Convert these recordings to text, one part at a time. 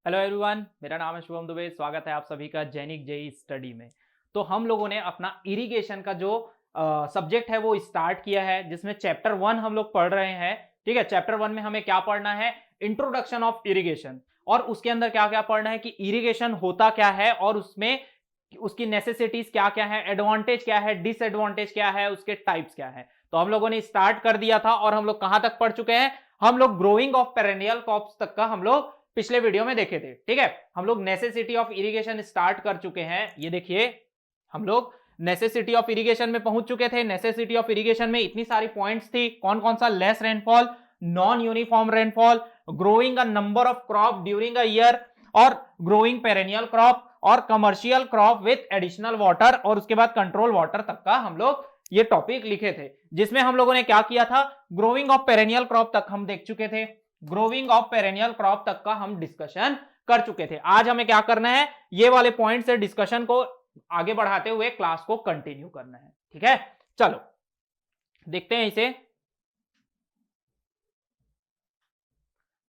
Hello everyone, मेरा नाम है शुभम दुबे। स्वागत है आप सभी का जैनिक जेई स्टडी में। तो हम लोगों ने अपना इरिगेशन का जो सब्जेक्ट है वो स्टार्ट किया है, जिसमें चैप्टर 1 हम लोग पढ़ रहे हैं। ठीक है, चैप्टर 1 में हमें क्या पढ़ना है? Introduction of irrigation. और उसके अंदर क्या क्या पढ़ना है कि इरिगेशन होता क्या है और उसमें उसकी नेसेसिटीज क्या क्या है, एडवांटेज क्या है, डिसएडवांटेज क्या है, उसके टाइप्स क्या है। तो हम लोगों ने स्टार्ट कर दिया था और हम लोग कहां तक पढ़ चुके हैं? हम लोग ग्रोइंग ऑफ पेरेनियल क्रॉप्स तक का हम लोग पिछले वीडियो में देखे थे। ठीक है, हम लोग नेसेसिटी ऑफ इरिगेशन स्टार्ट कर चुके हैं। ये देखिए, हम लोग नेसेसिटी ऑफ इरिगेशन में पहुंच चुके थे। नेसेसिटी ऑफ इरिगेशन में इतनी सारी पॉइंट्स थी। कौन कौन सा? Less rainfall, non uniform rainfall, growing a number of crop during a year, और ग्रोइंग पेरेनियल क्रॉप, और commercial crop with additional water, और उसके बाद कंट्रोल वाटर तक का हम लोग ये टॉपिक लिखे थे। जिसमें हम लोगों ने क्या किया था? ग्रोइंग ऑफ पेरेनियल क्रॉप तक हम देख चुके थे। ग्रोविंग ऑफ पेरेनियल क्रॉप तक का हम डिस्कशन कर चुके थे। आज हमें क्या करना है? ये वाले पॉइंट से डिस्कशन को आगे बढ़ाते हुए क्लास को कंटिन्यू करना है। ठीक है, चलो देखते हैं इसे।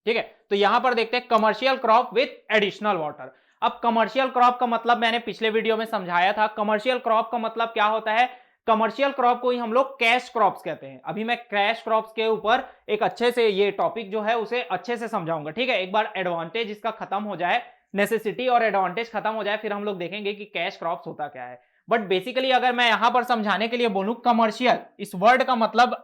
ठीक है, तो यहां पर देखते हैं commercial crop with additional water. अब कमर्शियल क्रॉप का मतलब मैंने पिछले वीडियो में समझाया था। कमर्शियल क्रॉप का मतलब क्या होता है? कमर्शियल क्रॉप को ही हम लोग कैश क्रॉप्स कहते हैं। अभी मैं कैश क्रॉप्स के ऊपर एक अच्छे से ये टॉपिक जो है उसे अच्छे से समझाऊंगा। ठीक है, एक बार एडवांटेज इसका खत्म हो जाए, नेसेसिटी और एडवांटेज खत्म हो जाए, फिर हम लोग देखेंगे कि कैश क्रॉप्स होता क्या है। बट बेसिकली अगर मैं यहां पर समझाने के लिए बोलूं कमर्शियल, इस वर्ड का मतलब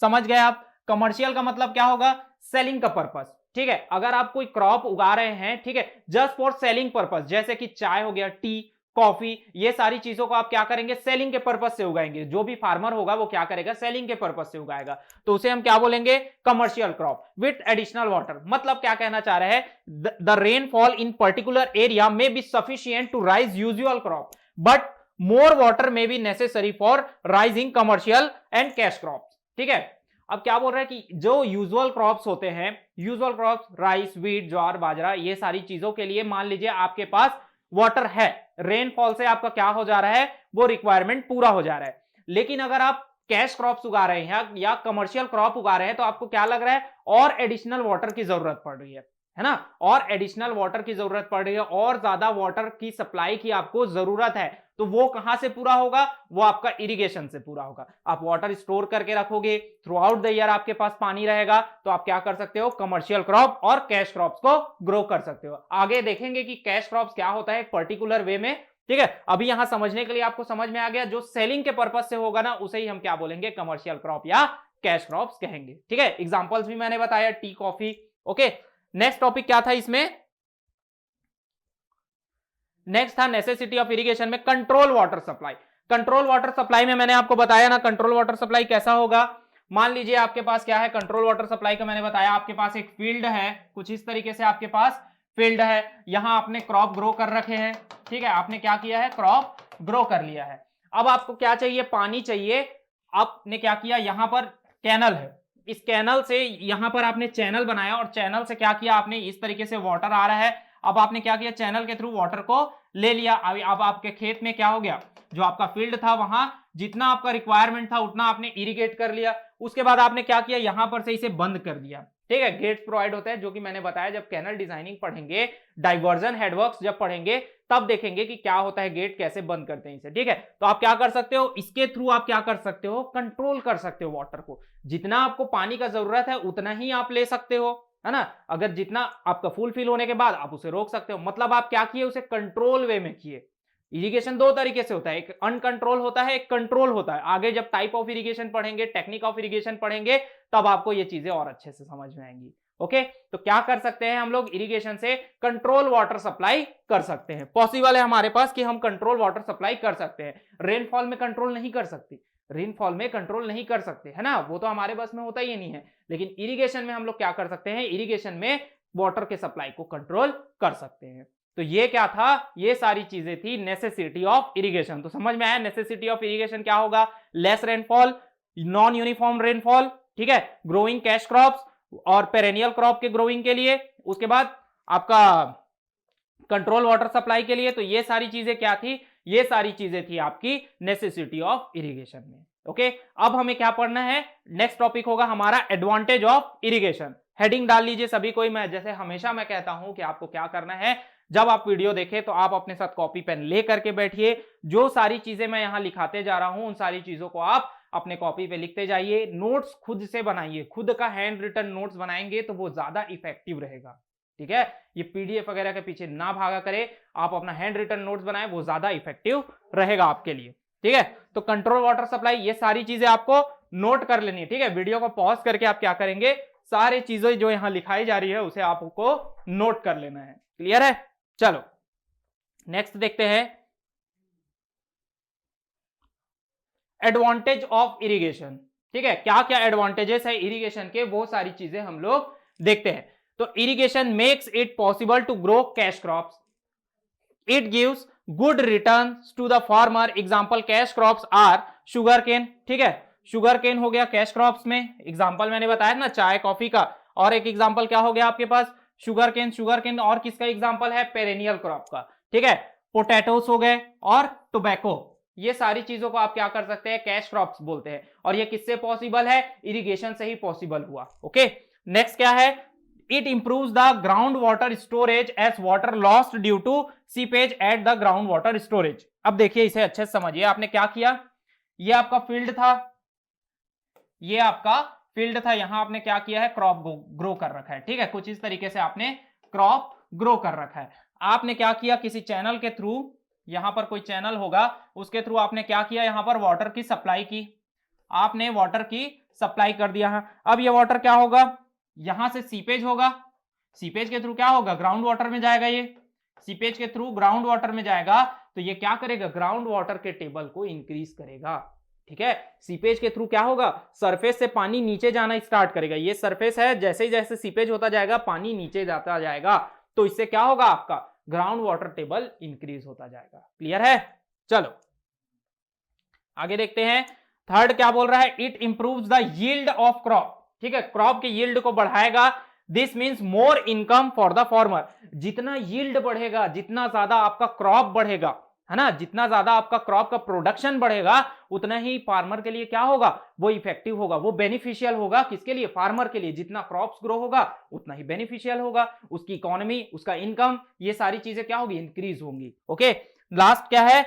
समझ गए आप? कमर्शियल का मतलब क्या होगा? सेलिंग का पर्पस। ठीक है, अगर आप कोई क्रॉप उगा रहे हैं, ठीक है, जस्ट फॉर सेलिंग पर्पस, जैसे कि चाय हो गया, टी, कॉफी, ये सारी चीजों को आप क्या करेंगे? सेलिंग के पर्पस से उगाएंगे। जो भी फार्मर होगा वो क्या करेगा? सेलिंग के पर्पस से उगाएगा। तो उसे हम क्या बोलेंगे? Commercial crop with additional water. मतलब क्या कहना चाह रहे हैं? The rainfall in particular area may be sufficient to raise usual crop, but more water may be necessary for raising commercial and cash crop. ठीक है, अब क्या बोल रहे हैं कि जो यूजुअल क्रॉप्स होते हैं, यूजुअल क्रॉप्स राइस, व्हीट, ज्वार, बाजरा, ये सारी चीजों के लिए मान लीजिए आपके पास वाटर है, रेनफॉल से आपका क्या हो जा रहा है? वो रिक्वायरमेंट पूरा हो जा रहा है। लेकिन अगर आप कैश क्रॉप्स उगा रहे हैं या कमर्शियल क्रॉप उगा रहे हैं तो आपको क्या लग रहा है? और एडिशनल वाटर की जरूरत पड़ रही है ना? और एडिशनल वाटर की जरूरत पड़ रही है, और ज्यादा वाटर की सप्लाई की आपको जरूरत है। तो वो कहां से पूरा होगा? वो आपका इरिगेशन से पूरा होगा। आप वाटर स्टोर करके रखोगे, थ्रू आउट द ईयर आपके पास पानी रहेगा, तो आप क्या कर सकते हो? कमर्शियल क्रॉप और कैश क्रॉप्स को ग्रो कर सकते हो। आगे देखेंगे कि कैश क्रॉप्स क्या होता है पर्टिकुलर वे में। ठीक है, अभी यहां समझने के लिए आपको समझ में आ गया, जो सेलिंग के पर्पज से होगा ना, उसे ही हम क्या बोलेंगे? कमर्शियल क्रॉप या कैश क्रॉप्स कहेंगे। ठीक है, एग्जांपल्स भी मैंने बताया, T, coffee. Okay, next topic क्या था इसमें? नेक्स्ट था नेसेसिटी ऑफ इरिगेशन में control water supply. Control water supply में मैंने आपको बताया ना, कंट्रोल वाटर सप्लाई कैसा होगा? मान लीजिए आपके पास क्या है? कंट्रोल वाटर सप्लाई का मैंने बताया, आपके पास एक फील्ड है, कुछ इस तरीके से आपके पास फील्ड है। यहां आपने क्रॉप ग्रो कर रखे हैं। ठीक है, आपने क्या किया है? क्रॉप ग्रो कर लिया है। अब आपको क्या चाहिए? पानी चाहिए। आपने क्या किया? यहां पर कैनल है, इस कैनल से यहां पर आपने चैनल बनाया, और चैनल से क्या किया आपने? इस तरीके से वाटर आ रहा है। अब आपने क्या किया? चैनल के थ्रू वाटर को ले लिया। अब आपके खेत में क्या हो गया? जो आपका फील्ड था, वहां जितना आपका रिक्वायरमेंट था उतना आपने इरिगेट कर लिया। उसके बाद आपने क्या किया? यहां पर से इसे बंद कर दिया। ठीक है, गेट्स प्रोवाइड होते हैं, जो कि मैंने बताया जब कैनल डिजाइनिंग पढ़ेंगे, डाइवर्जन हेडवर्क्स जब पढ़ेंगे, तब देखेंगे कि क्या होता है, गेट कैसे बंद करते हैं इसे। ठीक है, तो आप क्या कर सकते हो? इसके थ्रू आप क्या कर सकते हो? कंट्रोल कर सकते हो वाटर को। जितना आपको पानी का जरूरत है उतना ही आप ले सकते हो, है ना? अगर जितना आपका फुल फिल होने के बाद आप उसे रोक सकते हो। मतलब आप क्या किए? उसे कंट्रोल वे में किए। इरिगेशन दो तरीके से होता है, एक अनकंट्रोल होता है, एक कंट्रोल होता है। आगे जब टाइप ऑफ इरिगेशन पढ़ेंगे, टेक्निक ऑफ इरिगेशन पढ़ेंगे, तब आपको ये चीजें और अच्छे से समझ में आएंगी। ओके, तो क्या कर सकते हैं हम लोग? इरिगेशन से कंट्रोल वाटर सप्लाई कर सकते हैं। पॉसिबल है हमारे पास कि हम कंट्रोल वाटर सप्लाई कर सकते हैं। रेनफॉल में कंट्रोल नहीं कर सकती, रेनफॉल में कंट्रोल नहीं कर सकते, है ना? वो तो हमारे बस में होता ही नहीं है। लेकिन इरिगेशन में हम लोग क्या कर सकते हैं? इरिगेशन में वाटर के सप्लाई को कंट्रोल कर सकते हैं। तो ये क्या था? ये सारी चीजें थी नेसेसिटी ऑफ इरिगेशन। तो समझ में आया नेसेसिटी ऑफ इरिगेशन क्या होगा? Less rainfall, non uniform rainfall, ठीक है, ग्रोइंग कैश क्रॉप्स और पेरेनियल क्रॉप के ग्रोइंग के लिए, उसके बाद आपका कंट्रोल वाटर सप्लाई के लिए। तो ये सारी चीजें क्या थी? ये सारी चीजें थी आपकी नेसेसिटी ऑफ इरिगेशन में। ओके, अब हमें क्या पढ़ना है? नेक्स्ट टॉपिक होगा हमारा एडवांटेज ऑफ इरिगेशन। हेडिंग डाल लीजिए सभी कोई। मैं जैसे हमेशा मैं कहता हूं कि आपको क्या करना है, जब आप वीडियो देखें तो आप अपने साथ कॉपी पेन ले करके बैठिए। जो सारी चीजें मैं यहां लिखाते जा रहा हूं उन सारी चीजों को आप अपने कॉपी पे लिखते जाइए। नोट्स खुद से बनाइए, खुद का हैंड रिटन नोट्स बनाएंगे तो वो ज्यादा इफेक्टिव रहेगा। ठीक है, ये पीडीएफ वगैरह के पीछे ना भागा करे, आप अपना हैंड रिटन नोट्स बनाएं, वो ज्यादा इफेक्टिव रहेगा आपके लिए। ठीक है, तो कंट्रोल वाटर सप्लाई, ये सारी चीजें आपको नोट कर लेनी है। ठीक है, वीडियो को पॉज करके आप क्या करेंगे, सारी चीजें जो यहां लिखाई जा रही है उसे आपको नोट कर लेना है। क्लियर है? चलो नेक्स्ट देखते हैं, एडवांटेज ऑफ इरिगेशन। ठीक है, क्या क्या एडवांटेजेस है इरिगेशन के, वो सारी चीजें हम लोग देखते हैं। तो irrigation makes it possible to grow cash crops, it gives good returns to the farmer. Example cash crops are sugar cane. ठीक है, शुगर केन हो गया कैश क्रॉप्स में, एग्जांपल मैंने बताया ना चाय कॉफी का। और एक एग्जांपल क्या हो गया आपके पास, शुगर केन। शुगर केन और किसका एग्जांपल है, पेरेनियल क्रॉप का। ठीक है, पोटैटोस हो गए और टोबैको, ये सारी चीजों को आप क्या कर सकते हैं, कैश क्रॉप्स बोलते हैं। और ये किससे पॉसिबल है, इरिगेशन से ही पॉसिबल हुआ। ओके, नेक्स्ट क्या है, it improves the groundwater storage as water lost due to seepage at the groundwater storage। अब देखिए इसे अच्छे से समझिए, आपने क्या किया, ये आपका फील्ड था, ये आपका फील्ड था, यहां आपने क्या किया है, क्रॉप ग्रो कर रखा है। ठीक है, कुछ इस तरीके से आपने क्रॉप ग्रो कर रखा है। आपने क्या किया, किसी चैनल के थ्रू, यहां पर कोई चैनल होगा उसके थ्रू आपने क्या किया, यहां पर वाटर की सप्लाई की, आपने वाटर की सप्लाई कर दिया है। अब ये वाटर क्या होगा, यहां से सीपेज होगा, सीपेज के थ्रू क्या होगा, ग्राउंड वाटर में जाएगा, ये सीपेज के थ्रू ग्राउंड वाटर में जाएगा, तो ये क्या करेगा, ग्राउंड वाटर के टेबल को इंक्रीज करेगा। ठीक है, सीपेज के थ्रू क्या होगा, सरफेस से पानी नीचे जाना स्टार्ट करेगा। ये सरफेस है, जैसे ही जैसे सीपेज होता जाएगा पानी नीचे जाता जाएगा, तो इससे क्या होगा, आपका ग्राउंड वाटर टेबल इंक्रीज होता जाएगा। क्लियर है? चलो आगे देखते हैं, थर्ड क्या बोल रहा है, it improves the yield of crop. ठीक है, क्रॉप के यील्ड को बढ़ाएगा। This means more income for the farmer. जितना यील्ड बढ़ेगा, जितना ज्यादा आपका क्रॉप बढ़ेगा, है ना, जितना ज्यादा आपका क्रॉप का प्रोडक्शन बढ़ेगा, उतना ही फार्मर के लिए क्या होगा, वो इफेक्टिव होगा, वो बेनिफिशियल होगा। किसके लिए, फार्मर के लिए। जितना क्रॉप्स ग्रो होगा उतना ही बेनिफिशियल होगा, उसकी इकोनॉमी, उसका इनकम, ये सारी चीजें क्या होगी, इंक्रीज होंगी। ओके, लास्ट क्या है,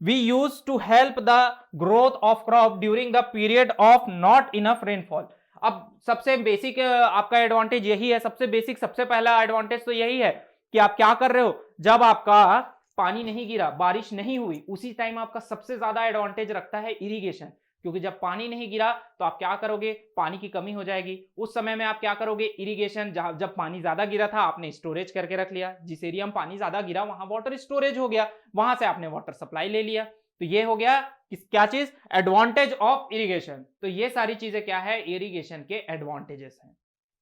we used to help the growth of crop during the period of not enough rainfall। अब सबसे बेसिक आपका एडवांटेज यही है, सबसे बेसिक, सबसे पहला एडवांटेज तो यही है कि आप क्या कर रहे हो, जब आपका पानी नहीं गिरा, बारिश नहीं हुई, उसी टाइम आपका सबसे ज्यादा एडवांटेज रखता है इरिगेशन। क्योंकि जब पानी नहीं गिरा तो आप क्या करोगे, पानी की कमी हो जाएगी, उस समय में आप क्या करोगे, इरिगेशन। जब पानी ज्यादा गिरा था आपने स्टोरेज करके रख लिया, जिस एरिया में पानी ज्यादा गिरा वहां वाटर स्टोरेज हो गया, वहां से आपने वाटर सप्लाई ले लिया। तो ये हो गया क्या चीज, एडवांटेज ऑफ इरिगेशन। तो ये सारी चीजें क्या है, इरिगेशन के एडवांटेजेस हैं।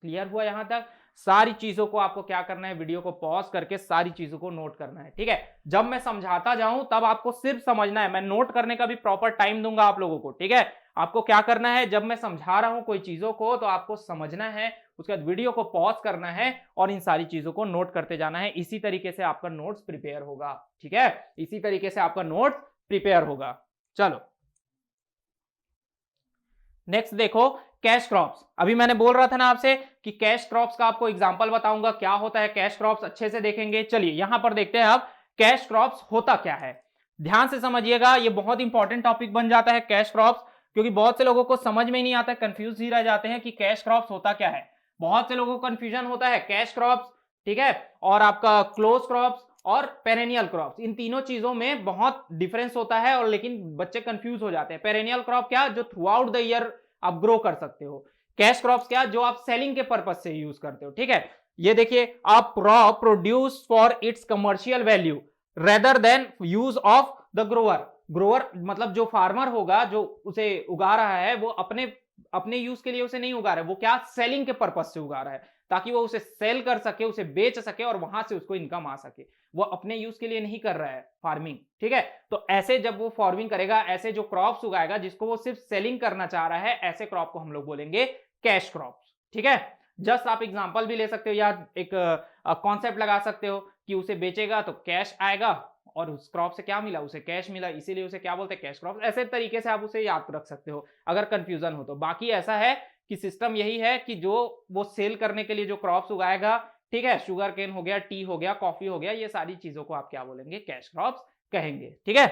क्लियर हुआ यहां तक? सारी चीजों को आपको क्या करना है, वीडियो को पॉज करके सारी चीजों को नोट करना है। ठीक है, जब मैं समझाता जाऊं तब आपको सिर्फ समझना है, मैं नोट करने का भी प्रॉपर टाइम दूंगा आप लोगों को। ठीक है, आपको क्या करना है, जब मैं समझा रहा हूं कोई चीजों को तो आपको समझना है, उसके बाद वीडियो को पॉज करना है और इन सारी चीजों को नोट करते जाना है। इसी तरीके से आपका नोट्स प्रिपेयर होगा। ठीक है, इसी तरीके से आपका नोट प्रिपेयर होगा। चलो नेक्स्ट देखो, कैश क्रॉप्स। अभी मैंने बोल रहा था ना आपसे कि कैश क्रॉप्स का आपको एग्जांपल बताऊंगा, क्या होता है कैश क्रॉप्स, अच्छे से देखेंगे। चलिए यहां पर देखते हैं अब कैश क्रॉप्स होता क्या है। ध्यान से समझिएगा, ये बहुत इंपॉर्टेंट टॉपिक बन जाता है कैश क्रॉप्स, क्योंकि बहुत से लोगों को समझ में ही नहीं आता है, कंफ्यूज ही रह जाते हैं कि कैश क्रॉप्स होता क्या है। बहुत से लोगों को कंफ्यूजन होता है कैश क्रॉप्स, ठीक है, और आपका क्लोज क्रॉप्स और पेरेनियल क्रॉप्स, इन तीनों चीजों में बहुत डिफरेंस होता है, और लेकिन बच्चे कंफ्यूज हो जाते हैं। पेरेनियल क्रॉप क्या, जो थ्रू आउट द ईयर आप ग्रो कर सकते हो। कैश क्रॉप्स क्या, जो आप सेलिंग के पर्पज से यूज करते हो। ठीक है, ये देखिए, a crop produce for its commercial value rather than use of the grower. Grower मतलब जो फार्मर होगा, जो उसे उगा रहा है, वो अपने यूज के लिए उसे नहीं उगा रहा है, वो क्या, सेलिंग के पर्पज से उगा रहा है, ताकि वो उसे सेल कर सके, उसे बेच सके और वहां से उसको इनकम आ सके। वो अपने यूज के लिए नहीं कर रहा है फार्मिंग। ठीक है, तो ऐसे जब वो फार्मिंग करेगा, ऐसे जो क्रॉप्स उगाएगा जिसको वो सिर्फ सेलिंग करना चाह रहा है, ऐसे क्रॉप को हम लोग बोलेंगे कैश क्रॉप्स। ठीक है, जस्ट आप एग्जांपल भी ले सकते हो या एक कॉन्सेप्ट लगा सकते हो कि उसे बेचेगा तो कैश आएगा, और उस क्रॉप से क्या मिला, उसे कैश मिला, इसीलिए उसे क्या बोलते हैं, कैश क्रॉप। ऐसे तरीके से आप उसे याद रख सकते हो अगर कंफ्यूजन हो तो। बाकी ऐसा है कि सिस्टम यही है कि जो वो सेल करने के लिए जो क्रॉप्स उगाएगा, ठीक है, शुगर केन हो गया, टी हो गया, कॉफी हो गया, ये सारी चीजों को आप क्या बोलेंगे, कैश क्रॉप्स कहेंगे। ठीक है,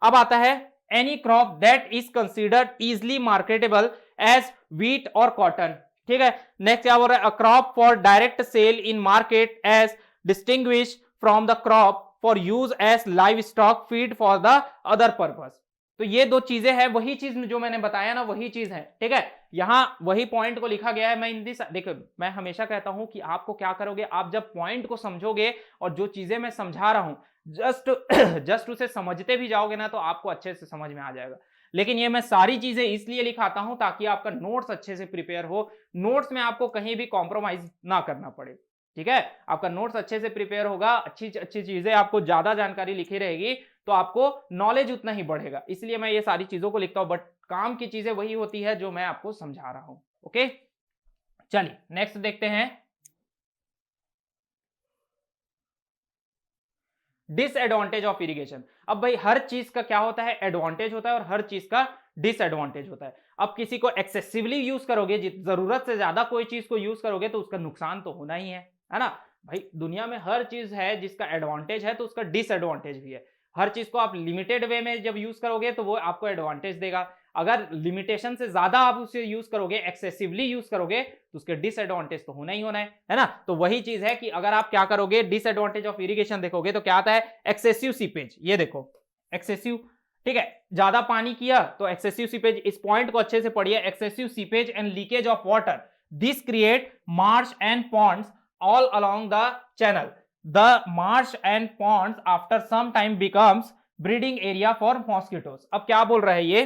अब आता है any crop that is considered easily marketable as wheat और कॉटन। ठीक है, नेक्स्ट क्या बोल रहा है, a crop for direct sale in market as distinguish from the crop for use as livestock feed for the other purpose. तो ये दो चीजें हैं, वही चीज जो मैंने बताया ना, वही चीज है। ठीक है, यहां वही पॉइंट को लिखा गया है। मैं इन दिस देखो, मैं हमेशा कहता हूं कि आपको क्या करोगे, आप जब पॉइंट को समझोगे और जो चीजें मैं समझा रहा हूं जस्ट उसे समझते भी जाओगे ना, तो आपको अच्छे से समझ में आ जाएगा। लेकिन ये मैं सारी चीजें इसलिए लिखाता हूं ताकि आपका नोट्स अच्छे से प्रिपेयर हो, नोट्स में आपको कहीं भी कॉम्प्रोमाइज ना करना पड़े। ठीक है, आपका नोट्स अच्छे से प्रिपेयर होगा, अच्छी अच्छी चीजें, आपको ज्यादा जानकारी लिखी रहेगी, तो आपको नॉलेज उतना ही बढ़ेगा। इसलिए मैं ये सारी चीजों को लिखता हूं, बट काम की चीजें वही होती है जो मैं आपको समझा रहा हूं। ओके, चलिए नेक्स्ट देखते हैं, डिसएडवांटेज ऑफ इरिगेशन। अब भाई हर चीज का क्या होता है, एडवांटेज होता है और हर चीज का डिसएडवांटेज होता है। अब किसी को एक्सेसिवली यूज करोगे, जरूरत से ज्यादा कोई चीज को यूज करोगे, तो उसका नुकसान तो होना ही है ना भाई। दुनिया में हर चीज है जिसका एडवांटेज है, तो उसका डिसएडवांटेज भी है। हर चीज को आप लिमिटेड वे में जब यूज करोगे तो वो आपको एडवांटेज देगा। अगर लिमिटेशन से ज्यादा आप उसे यूज करोगे, एक्सेसिवली यूज करोगे, तो उसके डिसएडवांटेज तो होना ही होना है ना। तो वही चीज है कि अगर आप क्या करोगे, डिसएडवांटेज ऑफ इरिगेशन देखोगे तो क्या आता है, एक्सेसिव सीपेज। ये देखो एक्सेसिव, ठीक है, ज्यादा पानी किया तो एक्सेसिव सीपेज। इस पॉइंट को अच्छे से पढ़िए, excessive seepage and leakage of water, this create marsh and ponds all along the channel. The marsh and ponds after some time becomes breeding area for mosquitoes. अब क्या बोल रहे हैं ये,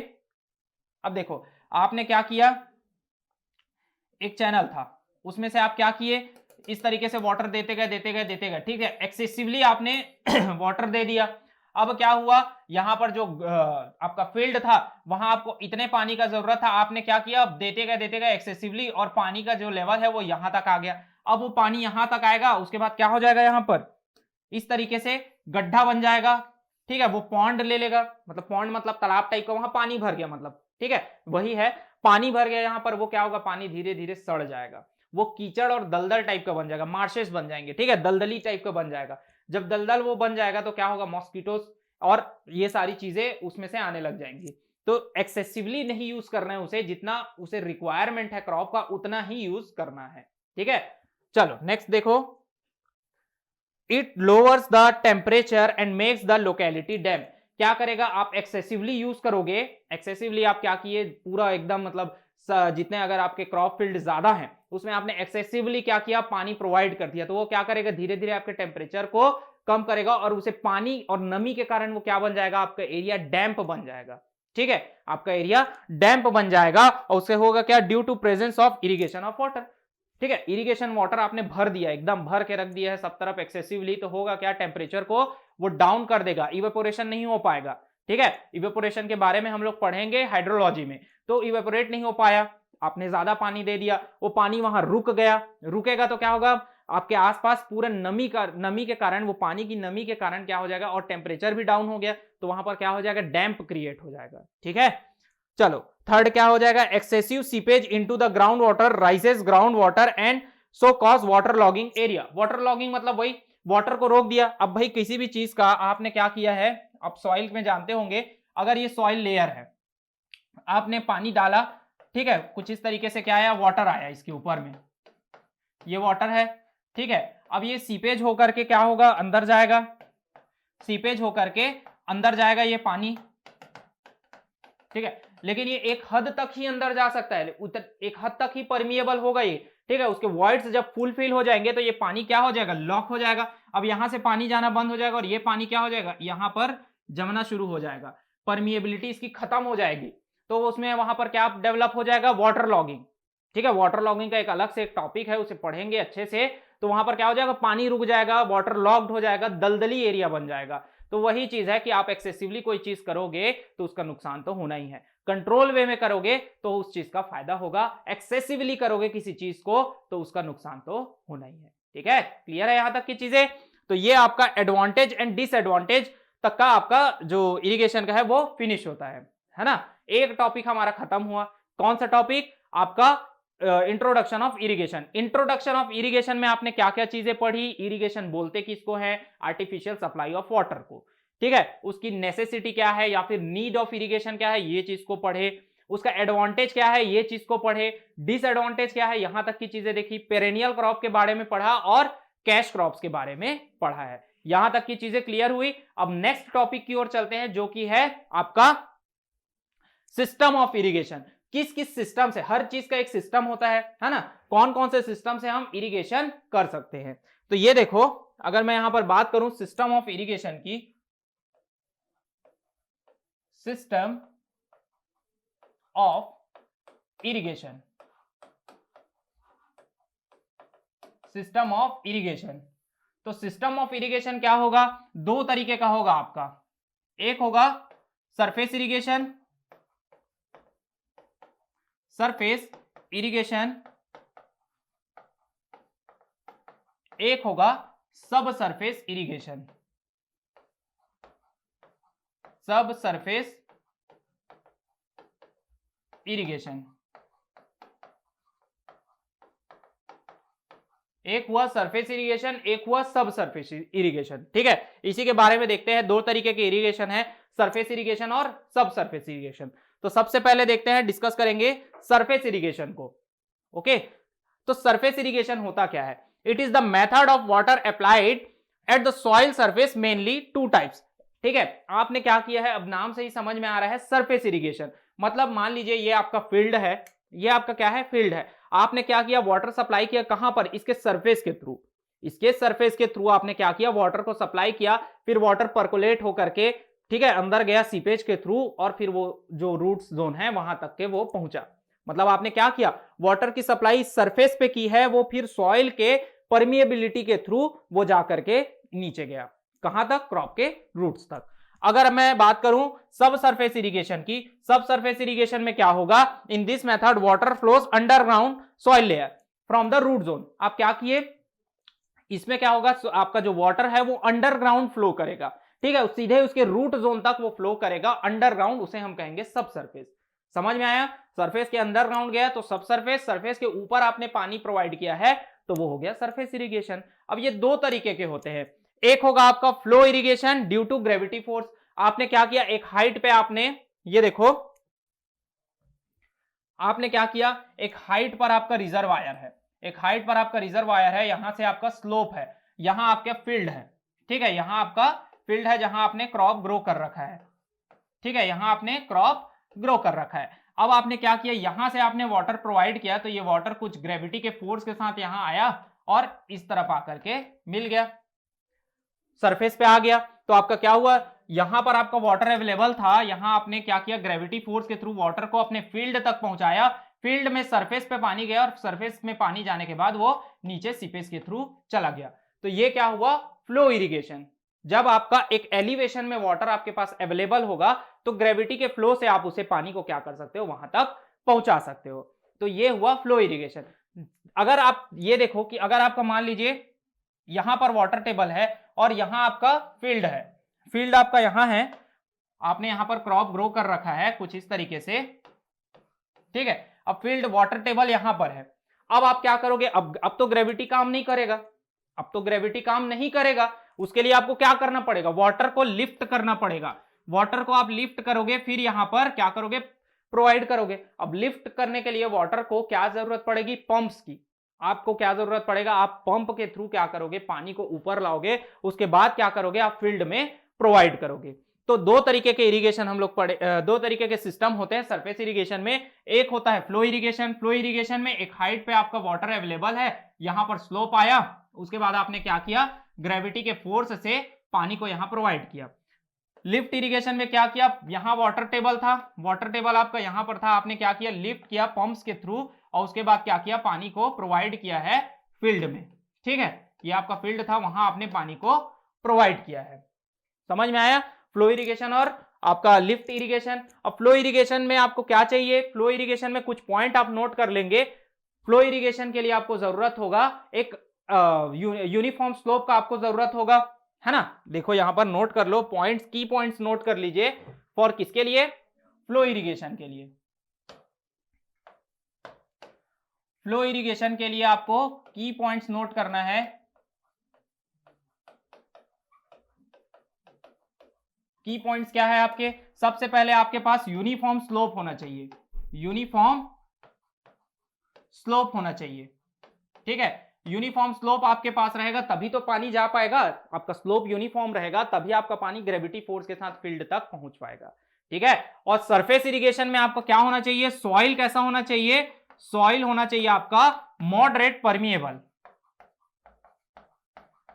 अब देखो आपने क्या किया, एक चैनल था, उसमें से आप क्या किए, इस तरीके से वाटर देते गए देते गए देते गए, ठीक है, एक्सेसिवली आपने वाटर दे दिया। अब क्या हुआ, यहां पर जो आपका फील्ड था, वहां आपको इतने पानी का जरूरत था, आपने क्या किया, अब देते गए एक्सेसिवली, और पानी का जो लेवल है वो यहां तक आ गया। अब वो पानी यहां तक आएगा, उसके बाद क्या हो जाएगा, यहां पर इस तरीके से गड्ढा बन जाएगा। ठीक है, वो पॉन्ड ले लेगा, मतलब पॉन्ड मतलब तालाब टाइप का, वहां पानी भर गया मतलब, ठीक है, वही है, पानी भर गया यहां पर। वो क्या होगा, पानी धीरे धीरे सड़ जाएगा, वो कीचड़ और दलदल टाइप का बन जाएगा, मार्शेस बन जाएंगे, ठीक है, दलदली टाइप का बन जाएगा। जब दलदल वो बन जाएगा तो क्या होगा, मॉस्किटोस और ये सारी चीजें उसमें से आने लग जाएंगी। तो एक्सेसिवली नहीं यूज करना है उसे, जितना उसे रिक्वायरमेंट है क्रॉप का उतना ही यूज करना है। ठीक है, चलो नेक्स्ट देखो, it lowers the temperature and makes the locality dam. क्या करेगा, आप एक्सेसिवली यूज करोगे, एक्सेसिवली आप क्या किए, पूरा एकदम मतलब जितने अगर आपके क्रॉप फील्ड ज्यादा हैं उसमें आपने एक्सेसिवली क्या किया, पानी प्रोवाइड कर दिया, तो वो क्या करेगा, धीरे धीरे आपके टेम्परेचर को कम करेगा, और उसे पानी और नमी के कारण वो क्या बन जाएगा, आपका एरिया डैम्प बन जाएगा। ठीक है, आपका एरिया डैम्प बन जाएगा, और उससे होगा क्या, due to presence of irrigation of water. ठीक है, इरिगेशन वाटर आपने भर दिया, एकदम भर के रख दिया है सब तरफ एक्सेसिवली, तो होगा क्या, टेम्परेचर को वो डाउन कर देगा, इवेपोरेशन नहीं हो पाएगा। ठीक है, इवेपोरेशन के बारे में हम लोग पढ़ेंगे हाइड्रोलॉजी में। तो इवेपोरेट नहीं हो पाया, आपने ज्यादा पानी दे दिया, वो पानी वहां रुक गया, रुकेगा तो क्या होगा, आपके आसपास पूरा नमी के कारण, वो पानी की नमी के कारण क्या हो जाएगा, और टेम्परेचर भी डाउन हो गया, तो वहां पर क्या हो जाएगा, डैम्प क्रिएट हो जाएगा। ठीक है, चलो थर्ड क्या हो जाएगा, excessive seepage into the ground water rises ground water and show cause water logging area. Water logging मतलब वही वाटर को रोक दिया। अब भाई किसी भी चीज का आपने क्या किया है, आप सॉइल में जानते होंगे, अगर ये सॉइल लेयर है, आपने पानी डाला, ठीक है, कुछ इस तरीके से क्या आया, वाटर आया इसके ऊपर में, ये वाटर है, ठीक है, अब ये सीपेज होकर के क्या होगा, अंदर जाएगा, सीपेज होकर के अंदर जाएगा ये पानी, ठीक है, लेकिन ये एक हद तक ही अंदर जा सकता है, एक हद तक ही परमिएबल होगा ये। ठीक है, उसके वॉइड्स जब फुलफिल हो जाएंगे तो ये पानी क्या हो जाएगा, लॉक हो जाएगा। अब यहां से पानी जाना बंद हो जाएगा और ये पानी क्या हो जाएगा, यहां पर जमना शुरू हो जाएगा, परमिएबिलिटी इसकी खत्म हो जाएगी, तो उसमें वहां पर क्या डेवलप हो जाएगा, वाटर लॉगिंग। ठीक है, वाटर लॉगिंग का एक अलग से एक टॉपिक है, उसे पढ़ेंगे अच्छे से। तो वहां पर क्या हो जाएगा, पानी रुक जाएगा, वाटर लॉक्ड हो जाएगा, दलदली एरिया बन जाएगा। तो वही चीज है कि आप एक्सेसिवली कोई चीज करोगे तो उसका नुकसान तो होना ही है। कंट्रोल वे में करोगे तो उस चीज का फायदा होगा, एक्सेसिवली करोगे किसी चीज को तो उसका नुकसान तो होना ही है। ठीक है, क्लियर है यहां तक की चीजें। तो ये आपका एडवांटेज एंड डिसएडवांटेज तक का आपका जो इरिगेशन का है वो फिनिश होता है ना। एक टॉपिक हमारा खत्म हुआ, कौन सा टॉपिक, आपका introduction of irrigation. Introduction of irrigation में आपने क्या क्या चीजें पढ़ी? इरिगेशन बोलते किसको है? आर्टिफिशियल सप्लाई ऑफ वाटर को, ठीक है। उसकी नेसेसिटी क्या है या फिर नीड ऑफ इरिगेशन क्या है, ये चीज को पढ़े। उसका एडवांटेज क्या है, ये चीज को पढ़े। डिसएडवांटेज क्या है, यहां तक की चीजें देखी। पेरेनियल क्रॉप के बारे में पढ़ा और कैश क्रॉप्स के बारे में पढ़ा है। यहां तक की चीजें क्लियर हुई। अब नेक्स्ट टॉपिक की ओर चलते हैं, जो कि है आपका सिस्टम ऑफ इरिगेशन। किस किस सिस्टम से, हर चीज का एक सिस्टम होता है ना, कौन कौन से सिस्टम से हम इरिगेशन कर सकते हैं। तो ये देखो, अगर मैं यहां पर बात करूं सिस्टम ऑफ इरिगेशन की, system of irrigation, system of irrigation. तो सिस्टम ऑफ इरिगेशन क्या होगा? दो तरीके का होगा आपका। एक होगा सरफेस इरिगेशन, सरफेस इरिगेशन। एक होगा सब सरफेस इरिगेशन, सब सरफेस इरिगेशन। एक हुआ सरफेस इरिगेशन, एक हुआ सब सरफेस इरिगेशन, ठीक है। इसी के बारे में देखते हैं। दो तरीके के इरिगेशन है, सरफेस इरिगेशन और सब सरफेस इरिगेशन। तो सबसे पहले देखते हैं, डिस्कस करेंगे सरफेस इरिगेशन को। ओके, तो सरफेस इरिगेशन होता क्या है? It is the method of water applied at the soil surface, mainly two types, ठीक है। आपने क्या किया है, अब नाम से ही समझ में आ रहा है, सरफेस इरिगेशन मतलब मान लीजिए ये आपका फील्ड है, ये आपका क्या है, फील्ड है। आपने क्या किया, वाटर सप्लाई किया कहां पर? इसके सरफेस के थ्रू, इसके सरफेस के थ्रू आपने क्या किया, वाटर को सप्लाई किया। फिर वाटर पर्कुलेट होकर के, ठीक है, अंदर गया सीपेज के थ्रू, और फिर वो जो रूट्स जोन है वहां तक के वो पहुंचा। मतलब आपने क्या किया, वाटर की सप्लाई सरफेस पे की है, वो फिर सॉइल के परमिएबिलिटी के थ्रू वो जाकर के नीचे गया, कहां तक? क्रॉप के रूट्स तक। अगर मैं बात करूं सब सरफेस इरिगेशन की, सब सरफेस इरिगेशन में क्या होगा? In this method water flows underground soil layer from the root zone. आप क्या किए, इसमें क्या होगा, आपका जो वाटर है वो अंडरग्राउंड फ्लो करेगा, ठीक है, सीधे उसके रूट जोन तक वो फ्लो करेगा अंडरग्राउंड, उसे हम कहेंगे सब सरफेस। समझ में आया? सरफेस के अंडरग्राउंड गया तो सब सरफेस, सरफेस के ऊपर आपने पानी प्रोवाइड किया है तो वो हो गया सरफेस इरिगेशन। अब ये दो तरीके के होते हैं। एक होगा आपका flow irrigation due to gravity force. आपने क्या किया, एक हाइट पे आपने, ये देखो, आपने क्या किया, एक हाइट पर आपका रिजर्वायर है, एक हाइट पर आपका रिजर्वायर है, यहां से आपका स्लोप है, यहां आपका फील्ड है, ठीक है, यहां आपका फील्ड है जहां आपने क्रॉप ग्रो कर रखा है, ठीक है, यहां आपने क्रॉप ग्रो कर रखा है। अब आपने क्या किया, यहां से आपने वाटर प्रोवाइड किया, तो ये वाटर कुछ ग्रेविटी के फोर्स के साथ यहां आया और इस तरफ आकर के मिल गया, सरफेस पे आ गया। तो आपका क्या हुआ, यहां पर आपका वाटर अवेलेबल था, यहां आपने क्या किया, ग्रेविटी फोर्स के थ्रू वाटर को अपने फील्ड तक पहुंचाया, फील्ड में सरफेस पे पानी गया और सरफेस में पानी जाने के बाद वो नीचे सीपेज के थ्रू चला गया। तो ये क्या हुआ, फ्लो इरिगेशन। जब आपका एक एलिवेशन में वाटर आपके पास अवेलेबल होगा तो ग्रेविटी के फ्लो से आप उसे पानी को क्या कर सकते हो, वहां तक पहुंचा सकते हो। तो ये हुआ फ्लो इरिगेशन। अगर आप ये देखो कि अगर आपका मान लीजिए यहां पर वाटर टेबल है और यहां आपका फील्ड है, फील्ड आपका यहां है, आपने यहां पर क्रॉप ग्रो कर रखा है कुछ इस तरीके से, ठीक है। अब फील्ड वाटर टेबल यहां पर है, अब आप क्या करोगे, अब तो ग्रेविटी काम नहीं करेगा, अब तो ग्रेविटी काम नहीं करेगा। उसके लिए आपको क्या करना पड़ेगा, वाटर को लिफ्ट करना पड़ेगा, वाटर को आप लिफ्ट करोगे, फिर यहां पर क्या करोगे, प्रोवाइड करोगे। अब लिफ्ट करने के लिए वाटर को क्या जरूरत पड़ेगी, पंप्स की। आपको क्या जरूरत पड़ेगा, आप पंप के थ्रू क्या करोगे, पानी को ऊपर लाओगे, उसके बाद क्या करोगे, आप फील्ड में प्रोवाइड करोगे। तो दो तरीके के इरिगेशन हम लोग पढ़े, दो तरीके के सिस्टम होते हैं सरफेस इरिगेशन में। एक होता है फ्लो इरिगेशन, फ्लो इरिगेशन में एक हाइट पे आपका वाटर अवेलेबल है, यहां पर स्लोप आया, उसके बाद आपने क्या किया, ग्रेविटी के फोर्स से पानी को यहां प्रोवाइड किया। लिफ्ट इरिगेशन में क्या किया, यहां वाटर टेबल था, वाटर टेबल आपका यहां पर था, आपने क्या किया, लिफ्ट किया पंप्स के थ्रू और उसके बाद क्या किया, पानी को प्रोवाइड किया है फील्ड में, ठीक है, ये आपका फील्ड था, वहां आपने पानी को प्रोवाइड किया है। समझ में आया, फ्लो इरिगेशन और आपका लिफ्ट इरिगेशन। अब फ्लो इरिगेशन में आपको क्या चाहिए, फ्लो इरिगेशन में कुछ पॉइंट आप नोट कर लेंगे। फ्लो इरिगेशन के लिए आपको जरूरत होगा एक यूनिफॉर्म स्लोप का आपको जरूरत होगा, है ना। देखो यहां पर नोट कर लो पॉइंट्स, की पॉइंट्स नोट कर लीजिए, फॉर किसके लिए, फ्लो इरिगेशन के लिए। फ्लो इरिगेशन के लिए आपको की पॉइंट्स नोट करना है। की पॉइंट्स क्या है आपके? सबसे पहले आपके पास यूनिफॉर्म स्लोप होना चाहिए, यूनिफॉर्म स्लोप होना चाहिए, ठीक है। यूनिफॉर्म स्लोप आपके पास रहेगा तभी तो पानी जा पाएगा, आपका स्लोप यूनिफॉर्म रहेगा तभी आपका पानी ग्रेविटी फोर्स के साथ फील्ड तक पहुंच पाएगा, ठीक है। और सरफेस इरिगेशन में आपको क्या होना चाहिए? सॉइल कैसा होना चाहिए? सॉइल होना चाहिए आपका मॉडरेट परमिएबल,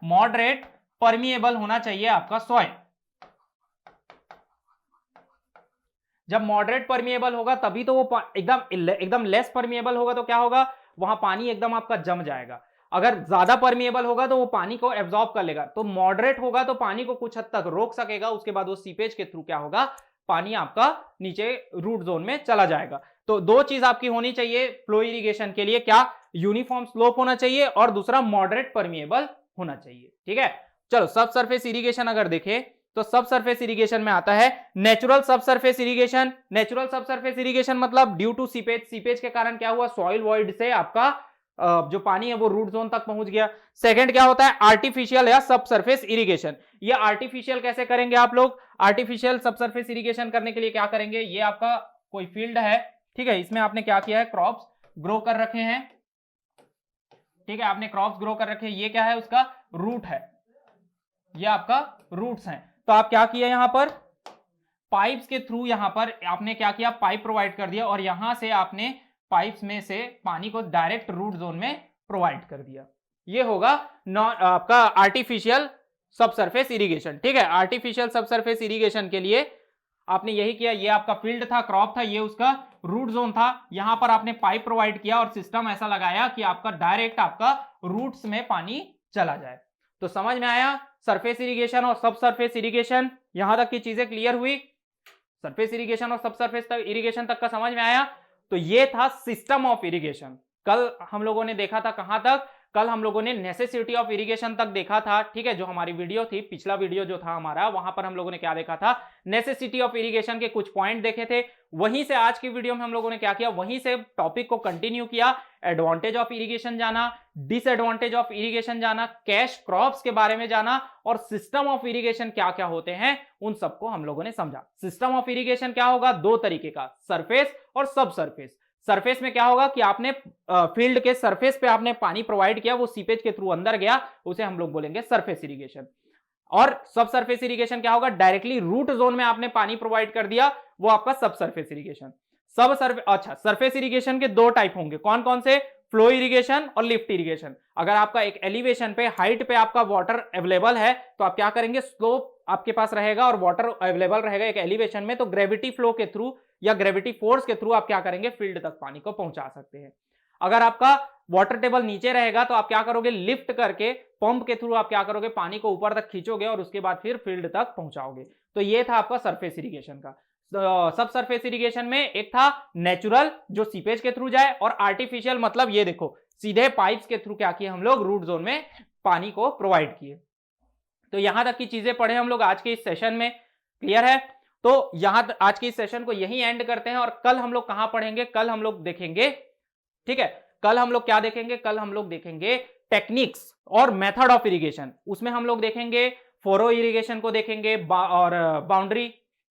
मॉडरेट परमिएबल होना चाहिए आपका सॉइल। जब मॉडरेट परमिएबल होगा तभी तो वो एकदम लेस परमिएबल होगा तो क्या होगा? वहां पानी एकदम आपका जम जाएगा। अगर ज्यादा परमिएबल होगा तो वो पानी को एब्जॉर्ब कर लेगा, तो मॉडरेट होगा तो पानी को कुछ हद तक रोक सकेगा, उसके बाद वो सीपेज के थ्रू क्या होगा? पानी आपका नीचे रूट जोन में चला जाएगा। तो दो चीज आपकी होनी चाहिए फ्लो इरिगेशन के लिए, क्या? यूनिफॉर्म स्लोप होना चाहिए और दूसरा मॉडरेट परमिएबल होना चाहिए, ठीक है। चलो सब सरफेस इरिगेशन अगर देखें तो सब सरफेस इरिगेशन में आता है नेचुरल सब सरफेस इरिगेशन। नेचुरल सब सरफेस इरिगेशन मतलब ड्यू टू सीपेज, सीपेज के कारण क्या हुआ? सॉइल वॉइड से आपका जो पानी है वो रूट जोन तक पहुंच गया। सेकंड क्या होता है? आर्टिफिशियल या सब सरफेस इरिगेशन। ये आर्टिफिशियल कैसे करेंगे आप लोग? आर्टिफिशियल सब सरफेस इरिगेशन करने के लिए क्या करेंगे? ये आपका कोई फील्ड है, ठीक है, इसमें आपने क्या किया है? क्रॉप्स ग्रो कर रखे हैं, ठीक है, आपने क्रॉप्स ग्रो कर रखे हैं। ये क्या है? उसका रूट है, ये आपका रूट्स हैं। तो आप क्या किया? यहां पर पाइप्स के थ्रू यहां पर आपने क्या किया? पाइप प्रोवाइड कर दिया और यहां से आपने पाइप्स में से पानी को डायरेक्ट रूट जोन में प्रोवाइड कर दिया। ये होगा आपका आर्टिफिशियल सब सरफेस इरिगेशन, ठीक है। आर्टिफिशियल सब सरफेस इरिगेशन के लिए आपने यही किया, ये आपका फील्ड था, क्रॉप था, ये उसका रूट जोन था। यहां पर आपने पाइप प्रोवाइड किया और सिस्टम ऐसा लगाया कि आपका डायरेक्ट आपका रूट्स में पानी चला जाए। तो समझ में आया सरफेस इरिगेशन और सब सरफेस इरिगेशन? यहां तक की चीजें क्लियर हुई? सरफेस इरिगेशन और सब सरफेस इरिगेशन तक का समझ में आया? तो ये था सिस्टम ऑफ इरिगेशन। कल हम लोगों ने देखा था कहां तक? कल हम लोगों ने नेसेसिटी ऑफ इरिगेशन तक देखा था, ठीक है। जो हमारी वीडियो थी, पिछला वीडियो जो था हमारा, वहां पर हम लोगों ने क्या देखा था? नेसेसिटी ऑफ इरिगेशन के कुछ पॉइंट देखे थे। वहीं से आज की वीडियो में हम लोगों ने क्या किया? वहीं से टॉपिक को कंटिन्यू किया। एडवांटेज ऑफ इरिगेशन जाना, डिसएडवांटेज ऑफ इरिगेशन जाना, कैश क्रॉप्स के बारे में जाना और सिस्टम ऑफ इरिगेशन क्या क्या होते हैं उन सबको हम लोगों ने समझा। सिस्टम ऑफ इरिगेशन क्या होगा? दो तरीके का, सरफेस और सब सरफेस। सरफेस में क्या होगा कि आपने फील्ड के सरफेस पे आपने पानी प्रोवाइड किया, वो सीपेज के थ्रू अंदर गया, उसे हम लोग बोलेंगे सरफेस इरिगेशन। और सब सरफेस इरिगेशन क्या होगा? डायरेक्टली रूट जोन में आपने पानी प्रोवाइड कर दिया, वो आपका सब सरफेस इरिगेशन। अच्छा, सरफेस इरिगेशन के दो टाइप होंगे, कौन कौन से? फ्लो इरिगेशन और लिफ्ट इरिगेशन। अगर आपका एक एलिवेशन पे, हाइट पे आपका वाटर अवेलेबल है तो आप क्या करेंगे? स्लोप आपके पास रहेगा और वाटर अवेलेबल रहेगा एक एलिवेशन में, तो ग्रेविटी फ्लो के थ्रू या ग्रेविटी फोर्स के थ्रू आप क्या करेंगे? फील्ड तक पानी को पहुंचा सकते हैं। अगर आपका वाटर टेबल नीचे रहेगा तो आप क्या करोगे? लिफ्ट करके पंप के थ्रू आप क्या करोगे? पानी को ऊपर तक खींचोगे और उसके बाद फिर फील्ड तक पहुंचाओगे। तो ये था आपका सरफेस इरिगेशन का। सब सरफेस इरिगेशन में एक था नेचुरल जो सीपेज के थ्रू जाए, और आर्टिफिशियल मतलब ये देखो सीधे पाइप्स के थ्रू क्या किए हम लोग? रूट जोन में पानी को प्रोवाइड किए। तो यहां तक की चीजें पढ़े हम लोग आज के इस सेशन में, क्लियर है? तो यहां आज के इस सेशन को यही एंड करते हैं और कल हम लोग कहां पढ़ेंगे? कल हम लोग देखेंगे, ठीक है, कल हम लोग क्या देखेंगे? कल हम लोग देखेंगे टेक्निक्स और मेथड ऑफ इरिगेशन। उसमें हम लोग देखेंगे फोरो इरिगेशन को देखेंगे और बाउंड्री,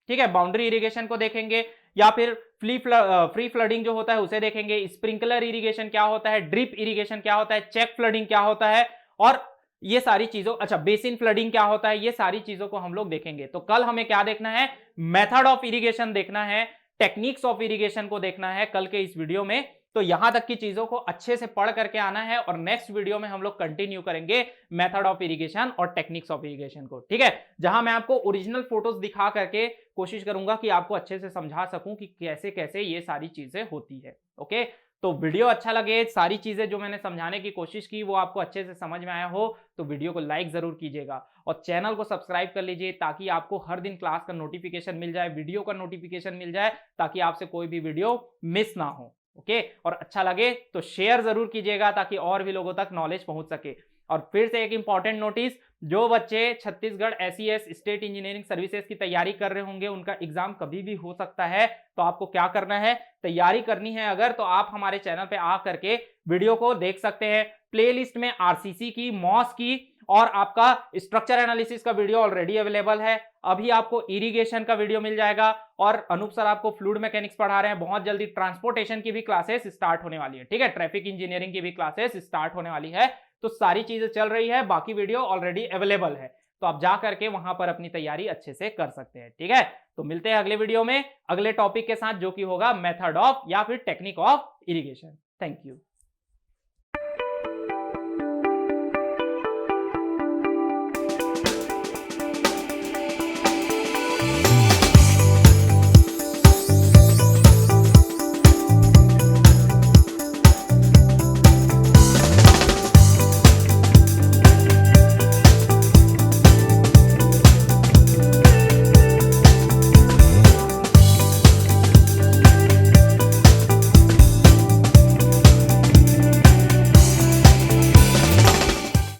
ठीक है, बाउंड्री इरिगेशन को देखेंगे, या फिर फ्री फ्लडिंग जो होता है उसे देखेंगे, स्प्रिंकलर इरिगेशन क्या होता है, ड्रिप इरिगेशन क्या होता है, चेक फ्लडिंग क्या होता है, और ये सारी चीजों, अच्छा बेसिन फ्लडिंग क्या होता है, ये सारी चीजों को हम लोग देखेंगे। तो कल हमें क्या देखना है? मेथड ऑफ इरिगेशन देखना है, टेक्निक्स ऑफ इरिगेशन को देखना है कल के इस वीडियो में। तो यहां तक की चीजों को अच्छे से पढ़ करके आना है और नेक्स्ट वीडियो में हम लोग कंटिन्यू करेंगे मेथड ऑफ इरिगेशन और टेक्निक्स ऑफ इरिगेशन को, ठीक है, जहां मैं आपको ओरिजिनल फोटोज दिखा करके कोशिश करूंगा कि आपको अच्छे से समझा सकूं कि कैसे कैसे ये सारी चीजें होती है। ओके, तो वीडियो अच्छा लगे, सारी चीजें जो मैंने समझाने की कोशिश की वो आपको अच्छे से समझ में आया हो तो वीडियो को लाइक जरूर कीजिएगा और चैनल को सब्सक्राइब कर लीजिए ताकि आपको हर दिन क्लास का नोटिफिकेशन मिल जाए, वीडियो का नोटिफिकेशन मिल जाए, ताकि आपसे कोई भी वीडियो मिस ना हो। ओके, और अच्छा लगे तो शेयर जरूर कीजिएगा ताकि और भी लोगों तक नॉलेज पहुंच सके। और फिर से एक इंपॉर्टेंट नोटिस, जो बच्चे Chhattisgarh SES state engineering services की तैयारी कर रहे होंगे, उनका एग्जाम कभी भी हो सकता है, तो आपको क्या करना है, तैयारी करनी है अगर, तो आप हमारे चैनल पे आ करके वीडियो को देख सकते हैं। प्लेलिस्ट में आरसीसी की, मॉस की और आपका स्ट्रक्चर एनालिसिस का वीडियो ऑलरेडी अवेलेबल है। अभी आपको इरिगेशन का वीडियो मिल जाएगा और अनूप सर आपको फ्लूइड मैकेनिक्स पढ़ा रहे हैं। बहुत जल्दी ट्रांसपोर्टेशन की भी क्लासेस स्टार्ट होने वाली है, ठीक है, ट्रैफिक इंजीनियरिंग की भी क्लासेस स्टार्ट होने वाली है। तो सारी चीजें चल रही है, बाकी वीडियो ऑलरेडी अवेलेबल है, तो आप जा करके वहां पर अपनी तैयारी अच्छे से कर सकते हैं, ठीक है। तो मिलते हैं अगले वीडियो में अगले टॉपिक के साथ, जो कि होगा मेथड ऑफ या फिर technique of irrigation. Thank you.